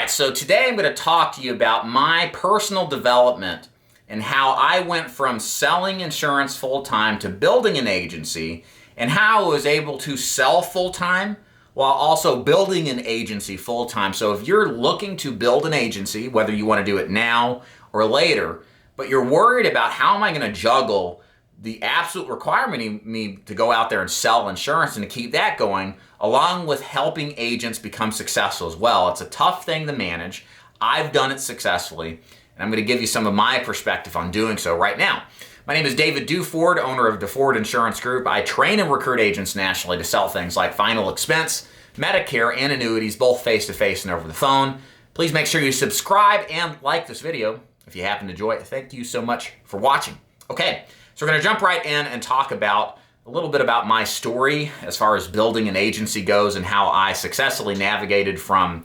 right, so today I'm going to talk to you about my personal development and how I went from selling insurance full-time to building an agency, and how I was able to sell full-time while also building an agency full-time. So if you're looking to build an agency, whether you want to do it now or later, but you're worried about how am I going to juggle the absolute requirement of me to go out there and sell insurance and to keep that going, along with helping agents become successful as well. It's a tough thing to manage. I've done it successfully, and I'm going to give you some of my perspective on doing so right now. My name is David Duford, owner of Duford Insurance Group. I train and recruit agents nationally to sell things like final expense, Medicare, and annuities, both face-to-face and over the phone. Please make sure you subscribe and like this video if you happen to enjoy it. Thank you so much for watching. Okay, so we're going to jump right in and talk about a little bit about my story as far as building an agency goes and how I successfully navigated from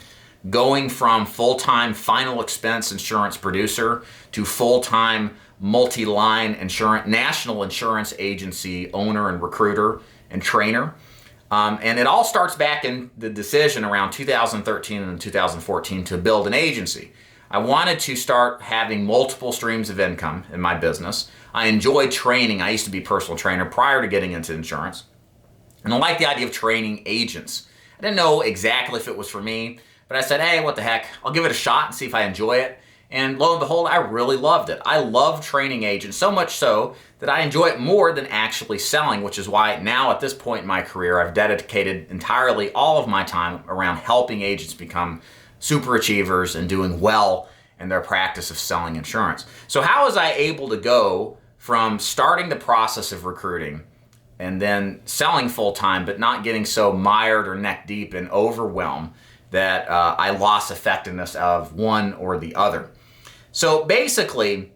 going from full-time final expense insurance producer to full-time multi-line national insurance agency owner and recruiter and trainer. And it all starts back in the decision around 2013 and 2014 to build an agency. I wanted to start having multiple streams of income in my business. I enjoyed training. I used to be a personal trainer prior to getting into insurance. And I liked the idea of training agents. I didn't know exactly if it was for me, but I said, hey, what the heck? I'll give it a shot and see if I enjoy it. And lo and behold, I really loved it. I love training agents, so much so that I enjoy it more than actually selling, which is why now at this point in my career, I've dedicated entirely all of my time around helping agents become super achievers and doing well in their practice of selling insurance. So how was I able to go from starting the process of recruiting and then selling full-time, but not getting so mired or neck deep in overwhelm that I lost effectiveness of one or the other? So basically,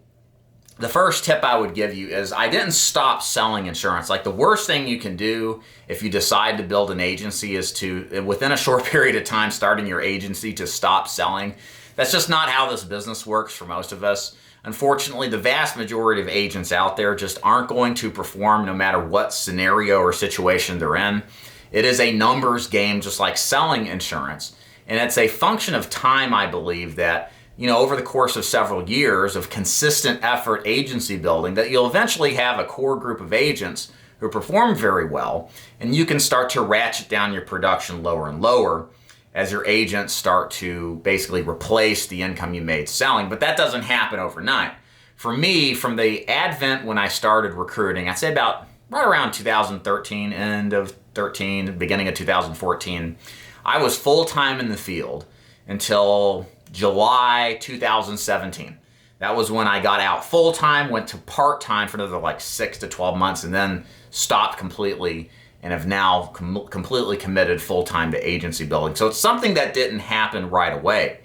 the first tip I would give you is I didn't stop selling insurance. Like, the worst thing you can do if you decide to build an agency is to, within a short period of time starting your agency, to stop selling. That's just not how this business works for most of us. Unfortunately, the vast majority of agents out there just aren't going to perform no matter what scenario or situation they're in. It is a numbers game, just like selling insurance. And it's a function of time, I believe, that over the course of several years of consistent effort agency building, that you'll eventually have a core group of agents who perform very well, and you can start to ratchet down your production lower and lower as your agents start to basically replace the income you made selling. But that doesn't happen overnight. For me, from the advent when I started recruiting, I'd say about right around 2013, end of 13, beginning of 2014, I was full-time in the field until July 2017. That was when I got out full-time, went to part-time for another like 6 to 12 months, and then stopped completely and have now completely committed full-time to agency building. So it's something that didn't happen right away.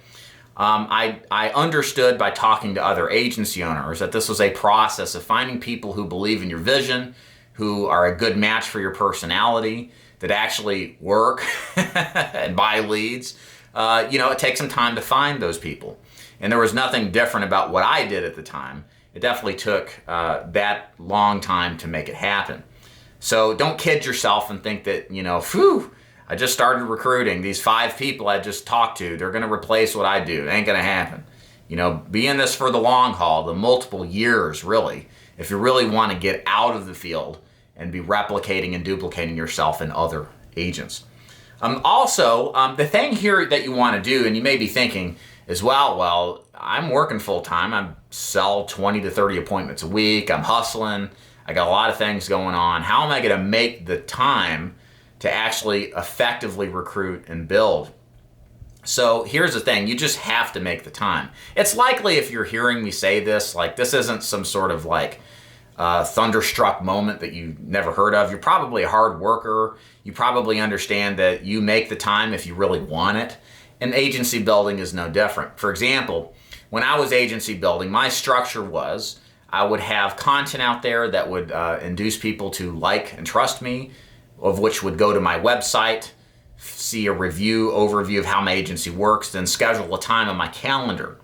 I understood by talking to other agency owners that this was a process of finding people who believe in your vision, who are a good match for your personality, that actually work and buy leads. It takes some time to find those people. And there was nothing different about what I did at the time. It definitely took that long time to make it happen. So don't kid yourself and think that, I just started recruiting. These 5 people I just talked to, they're going to replace what I do. It ain't going to happen. Be in this for the long haul, the multiple years, really, if you really want to get out of the field and be replicating and duplicating yourself in other agents. The thing here that you want to do, and you may be thinking is, well, I'm working full-time. I sell 20 to 30 appointments a week. I'm hustling. I got a lot of things going on. How am I going to make the time to actually effectively recruit and build? So here's the thing. You just have to make the time. It's likely, if you're hearing me say this, like this isn't some sort of like thunderstruck moment that you never heard of. You're probably a hard worker. You probably understand that you make the time if you really want it. And agency building is no different. For example, when I was agency building, my structure was I would have content out there that would induce people to like and trust me, of which would go to my website, see a overview of how my agency works, then schedule a time on my calendar.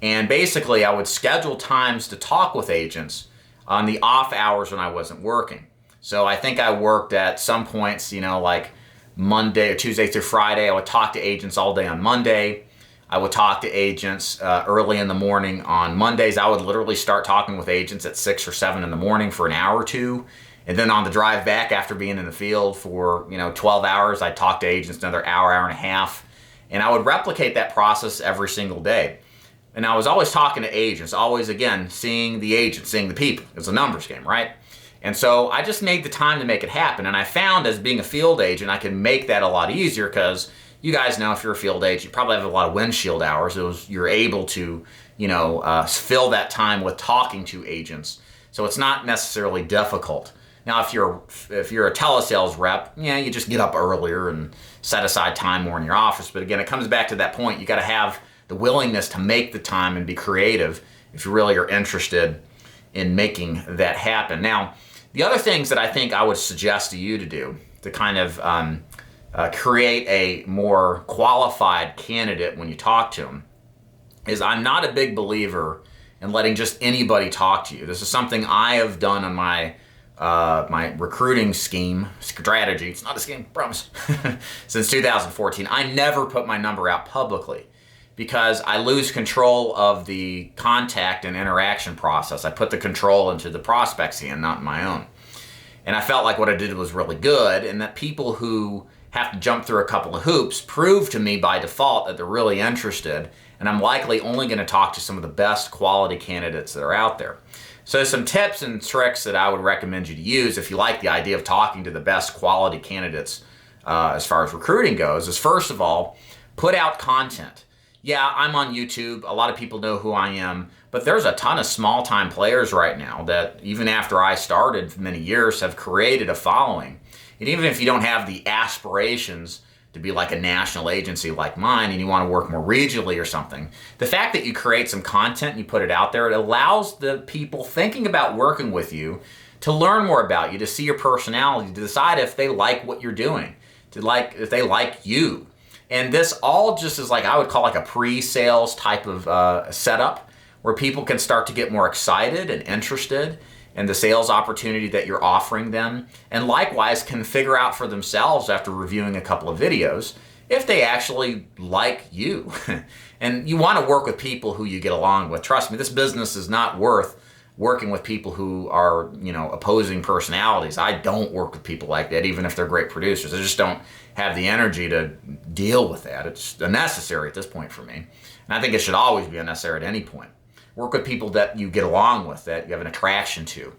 And basically, I would schedule times to talk with agents on the off hours when I wasn't working. So I think I worked at some points, like Monday or Tuesday through Friday. I would talk to agents all day on Monday. I would talk to agents early in the morning. On Mondays, I would literally start talking with agents at 6 or 7 in the morning for an hour or two. And then on the drive back after being in the field for 12 hours, I'd talk to agents another hour, hour and a half. And I would replicate that process every single day. And I was always talking to agents, always, again, seeing the agents, seeing the people. It's a numbers game, right? And so I just made the time to make it happen. And I found as being a field agent, I can make that a lot easier because you guys know if you're a field agent, you probably have a lot of windshield hours. You're able to, fill that time with talking to agents. So it's not necessarily difficult. Now, if you're a telesales rep, you just get up earlier and set aside time more in your office. But again, it comes back to that point. You got to have the willingness to make the time and be creative if you really are interested in making that happen. Now, the other things that I think I would suggest to you to do to kind of create a more qualified candidate when you talk to them is I'm not a big believer in letting just anybody talk to you. This is something I have done on my recruiting strategy. It's not a scheme, promise. Since 2014, I never put my number out publicly because I lose control of the contact and interaction process. I put the control into the prospect's hand, not my own. And I felt like what I did was really good, and that people who have to jump through a couple of hoops prove to me by default that they're really interested, and I'm likely only going to talk to some of the best quality candidates that are out there. So some tips and tricks that I would recommend you to use if you like the idea of talking to the best quality candidates as far as recruiting goes is, first of all, put out content. Yeah, I'm on YouTube. A lot of people know who I am, but there's a ton of small-time players right now that even after I started for many years have created a following. And even if you don't have the aspirations to be like a national agency like mine and you want to work more regionally or something, the fact that you create some content and you put it out there, it allows the people thinking about working with you to learn more about you, to see your personality, to decide if they like what you're doing, if they like you. And this all just is like, I would call like a pre-sales type of setup where people can start to get more excited and interested in the sales opportunity that you're offering them, and likewise can figure out for themselves after reviewing a couple of videos if they actually like you. And you want to work with people who you get along with. Trust me, this business is not worth working with people who are, opposing personalities. I don't work with people like that, even if they're great producers. I just don't have the energy to deal with that. It's unnecessary at this point for me. And I think it should always be unnecessary at any point. Work with people that you get along with, that you have an attraction to.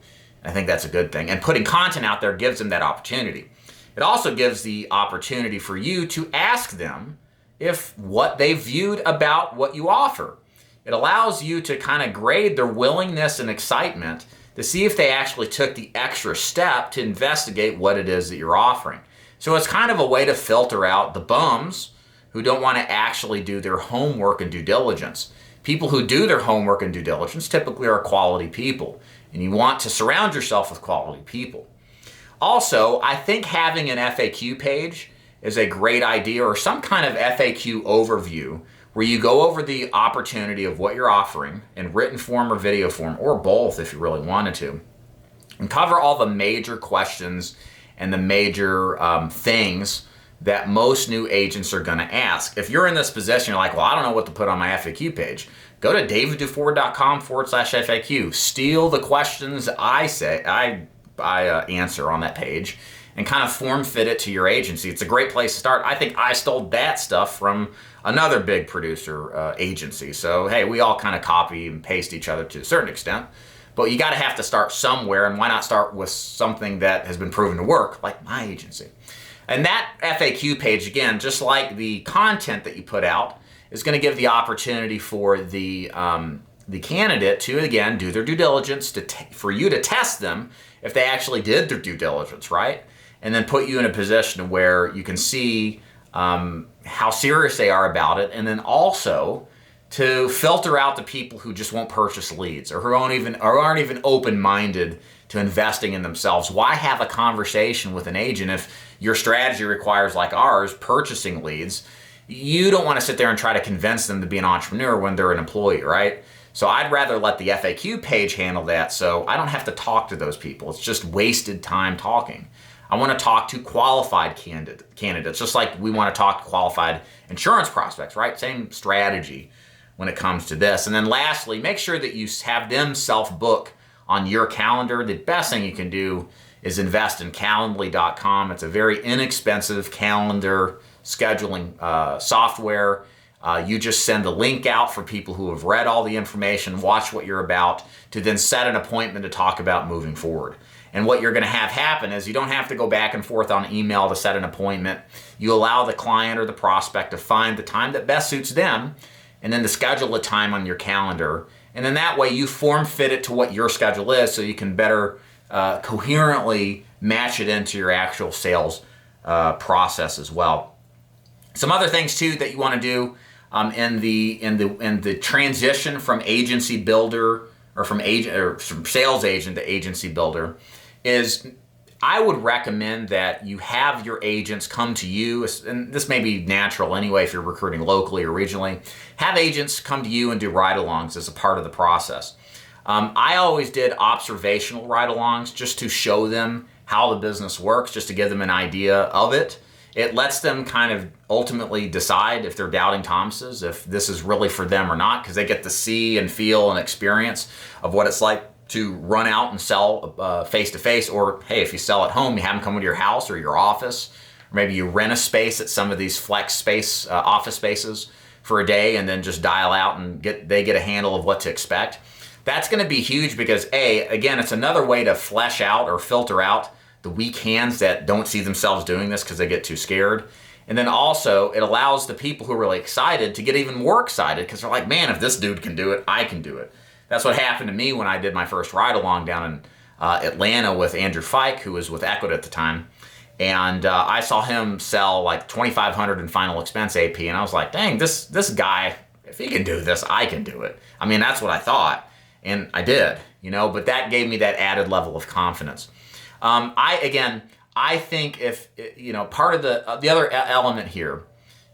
I think that's a good thing. And putting content out there gives them that opportunity. It also gives the opportunity for you to ask them if what they viewed about what you offer. It allows you to kind of grade their willingness and excitement to see if they actually took the extra step to investigate what it is that you're offering. So it's kind of a way to filter out the bums who don't want to actually do their homework and due diligence. People who do their homework and due diligence typically are quality people, and you want to surround yourself with quality people. Also, I think having an FAQ page is a great idea, or some kind of FAQ overview where you go over the opportunity of what you're offering in written form or video form, or both if you really wanted to, and cover all the major questions and the major things that most new agents are going to ask. If you're in this position, you're like, well, I don't know what to put on my FAQ page. Go to davidduford.com/FAQ. Steal the questions I answer on that page and kind of form fit it to your agency. It's a great place to start. I think I stole that stuff from another big producer agency. So, hey, we all kind of copy and paste each other to a certain extent. But you got to have to start somewhere, and why not start with something that has been proven to work, like my agency? And that FAQ page, again, just like the content that you put out, is going to give the opportunity for the candidate to, again, do their due diligence, for you to test them if they actually did their due diligence, right? And then put you in a position where you can see how serious they are about it, and then also to filter out the people who just won't purchase leads or who aren't even open-minded to investing in themselves. Why have a conversation with an agent if your strategy requires, like ours, purchasing leads? You don't want to sit there and try to convince them to be an entrepreneur when they're an employee, right? So I'd rather let the FAQ page handle that so I don't have to talk to those people. It's just wasted time talking. I want to talk to qualified candidates, just like we want to talk to qualified insurance prospects, right? Same strategy when it comes to this. And then lastly, make sure that you have them self-book on your calendar. The best thing you can do is invest in Calendly.com. It's a very inexpensive calendar scheduling software. You just send a link out for people who have read all the information, watch what you're about, to then set an appointment to talk about moving forward. And what you're going to have happen is you don't have to go back and forth on email to set an appointment. You allow the client or the prospect to find the time that best suits them, and then to schedule a time on your calendar. And then that way you form fit it to what your schedule is, so you can better coherently match it into your actual sales process as well. Some other things too that you want to do in the transition from agency builder or from sales agent to agency builder is, I would recommend that you have your agents come to you, and this may be natural anyway if you're recruiting locally or regionally. Have agents come to you and do ride-alongs as a part of the process. I always did observational ride-alongs just to show them how the business works, just to give them an idea of it. It lets them kind of ultimately decide if they're doubting Thomases, if this is really for them or not, because they get to see and feel and experience of what it's like to run out and sell face-to-face, or hey, if you sell at home, you have them come to your house or your office, or maybe you rent a space at some of these flex space office spaces for a day and then just dial out and they get a handle of what to expect. That's going to be huge because again, it's another way to flesh out or filter out the weak hands that don't see themselves doing this because they get too scared. And then also it allows the people who are really excited to get even more excited because they're like, man, if this dude can do it, I can do it. That's what happened to me when I did my first ride-along down in Atlanta with Andrew Fike, who was with Equid at the time. And I saw him sell like $2,500 in final expense AP, and I was like, dang, this guy, if he can do this, I can do it. I mean, that's what I thought, and I did, but that gave me that added level of confidence. I think if, part of the other element here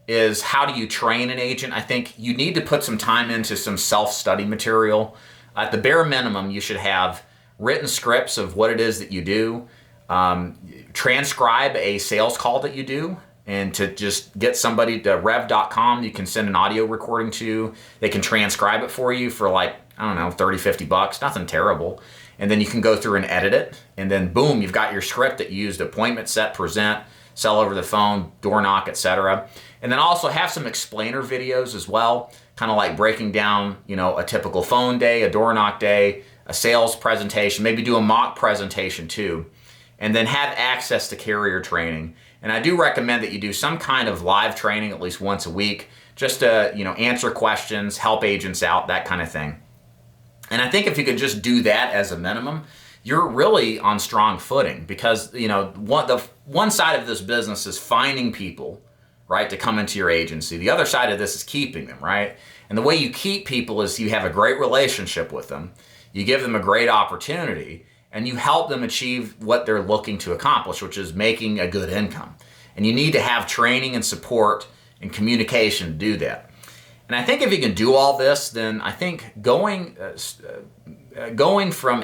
is, how do you train an agent? I think you need to put some time into some self-study material. At the bare minimum, you should have written scripts of what it is that you do, transcribe a sales call that you do, and to just get somebody to rev.com, you can send an audio recording to. They can transcribe it for you for like, I don't know, $30, $50, nothing terrible. And then you can go through and edit it, and then boom, you've got your script that you used: appointment set, present, sell over the phone, door knock, etc. And then also have some explainer videos as well, kind of like breaking down, a typical phone day, a door knock day, a sales presentation, maybe do a mock presentation too. And then have access to carrier training. And I do recommend that you do some kind of live training at least once a week, just to, answer questions, help agents out, that kind of thing. And I think if you could just do that as a minimum, you're really on strong footing, because, one side of this business is finding people, right, to come into your agency. The other side of this is keeping them, right? And the way you keep people is you have a great relationship with them, you give them a great opportunity, and you help them achieve what they're looking to accomplish, which is making a good income. And you need to have training and support and communication to do that. And I think if you can do all this, then I think going from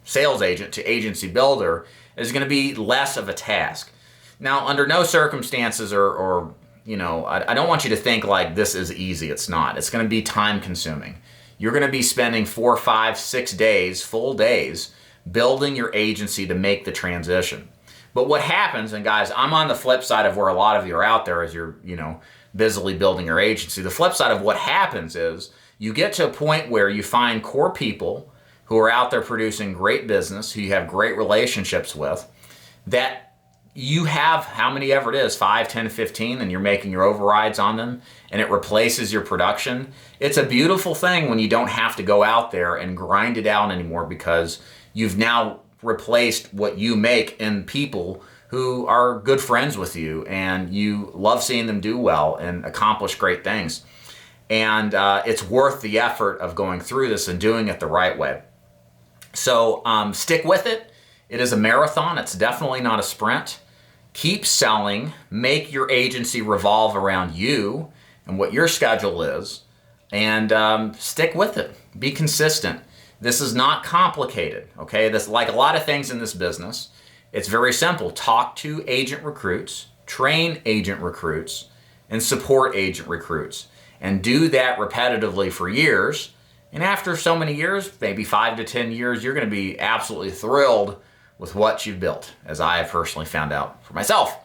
sales agent to agency builder is going to be less of a task. Now, under no circumstances I don't want you to think like this is easy. It's not. It's going to be time consuming. You're going to be spending 4, 5, 6 days, full days, building your agency to make the transition. But what happens, and guys, I'm on the flip side of where a lot of you are out there as you're, busily building your agency. The flip side of what happens is you get to a point where you find core people who are out there producing great business, who you have great relationships with, that you have, how many ever it is, 5, 10, 15, and you're making your overrides on them, and it replaces your production. It's a beautiful thing when you don't have to go out there and grind it out anymore, because you've now replaced what you make in people who are good friends with you, and you love seeing them do well and accomplish great things. And it's worth the effort of going through this and doing it the right way. So stick with it. It is a marathon. It's definitely not a sprint. Keep selling. Make your agency revolve around you and what your schedule is, and stick with it. Be consistent. This is not complicated, okay? This, like a lot of things in this business, It's very simple. Talk to agent recruits, train agent recruits, and support agent recruits. And do that repetitively for years. And after so many years, maybe 5 to 10 years, you're going to be absolutely thrilled with what you've built, as I have personally found out for myself.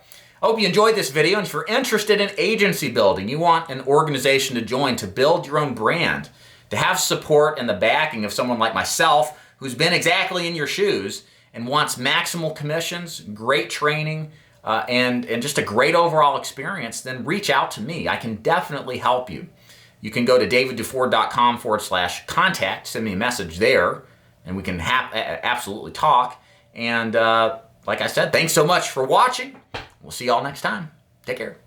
I hope you enjoyed this video, and if you're interested in agency building, you want an organization to join to build your own brand, to have support and the backing of someone like myself who's been exactly in your shoes and wants maximal commissions, great training, and just a great overall experience, then reach out to me. I can definitely help you. You can go to davidduford.com/contact, send me a message there, and we can absolutely talk. And like I said, thanks so much for watching. We'll see y'all next time. Take care.